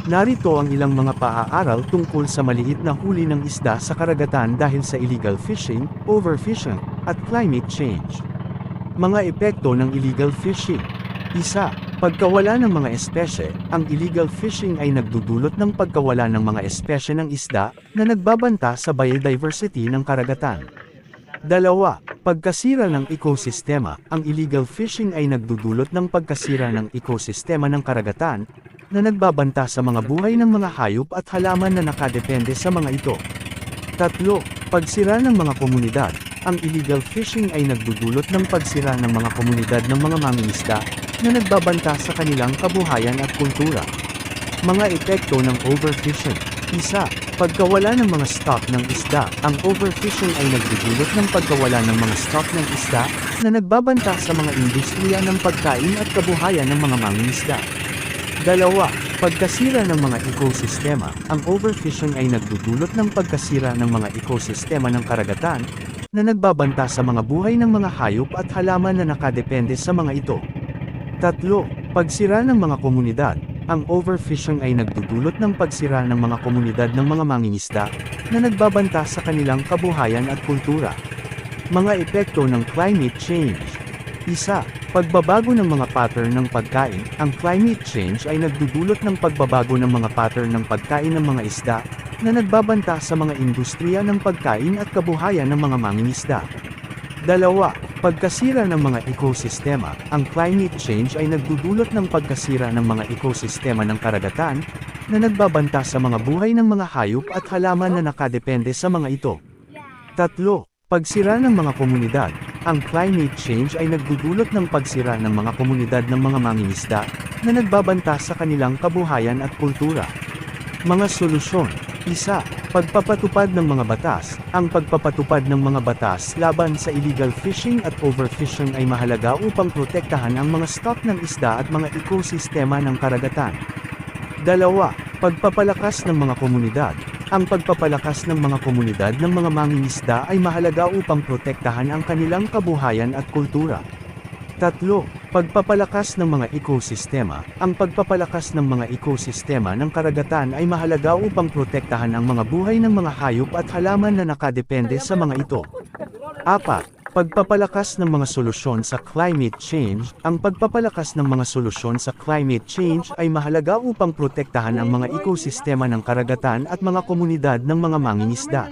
Narito ang ilang mga paaaral tungkol sa maliit na huli ng isda sa karagatan dahil sa illegal fishing, overfishing, at climate change. Mga epekto ng illegal fishing. 1. Pagkawala ng mga espesye. Ang illegal fishing ay nagdudulot ng pagkawala ng mga espesye ng isda na nagbabanta sa biodiversity ng karagatan. 2. Pagkasira ng ekosistema. Ang illegal fishing ay nagdudulot ng pagkasira ng ekosistema ng karagatan na nagbabanta sa mga buhay ng mga hayop at halaman na nakadepende sa mga ito. 3. Pagsira ng mga komunidad. Ang illegal fishing ay nagdudulot ng pagsira ng mga komunidad ng mga mangingisda na nagbabanta sa kanilang kabuhayan at kultura. Mga epekto ng overfishing. 1. Pagkawala ng mga stock ng isda. Ang overfishing ay nagdudulot ng pagkawala ng mga stock ng isda na nagbabanta sa mga industriya ng pagkain at kabuhayan ng mga mangingisda. 2. Pagkasira ng mga ekosistema. Ang overfishing ay nagdudulot ng pagkasira ng mga ekosistema ng karagatan na nagbabanta sa mga buhay ng mga hayop at halaman na nakadepende sa mga ito. 3. Pagsira ng mga komunidad. Ang overfishing ay nagdudulot ng pagsira ng mga komunidad ng mga mangingisda na nagbabanta sa kanilang kabuhayan at kultura. Mga epekto ng climate change. 1. Pagbabago ng mga pattern ng pagkain. Ang climate change ay nagdudulot ng pagbabago ng mga pattern ng pagkain ng mga isda na nagbabanta sa mga industriya ng pagkain at kabuhayan ng mga mangingisda. 2. Pagkasira ng mga ekosistema. Ang climate change ay nagdudulot ng pagkasira ng mga ekosistema ng karagatan na nagbabanta sa mga buhay ng mga hayop at halaman na nakadepende sa mga ito. 3. Pagsira ng mga komunidad. Ang climate change ay nagdudulot ng pagsira ng mga komunidad ng mga mangingisda na nagbabanta sa kanilang kabuhayan at kultura. Mga solusyon. 1. Pagpapatupad ng mga batas. Ang pagpapatupad ng mga batas laban sa illegal fishing at overfishing ay mahalaga upang protektahan ang mga stock ng isda at mga ekosistema ng karagatan. 2. Pagpapalakas ng mga komunidad. Ang pagpapalakas ng mga komunidad ng mga mangingisda ay mahalaga upang protektahan ang kanilang kabuhayan at kultura. 3. Pagpapalakas ng mga ekosistema. Ang pagpapalakas ng mga ekosistema ng karagatan ay mahalaga upang protektahan ang mga buhay ng mga hayop at halaman na nakadepende sa mga ito. 4. Pagpapalakas ng mga solusyon sa climate change. Ang pagpapalakas ng mga solusyon sa climate change ay mahalaga upang protektahan ang mga ekosistema ng karagatan at mga komunidad ng mga mangingisda.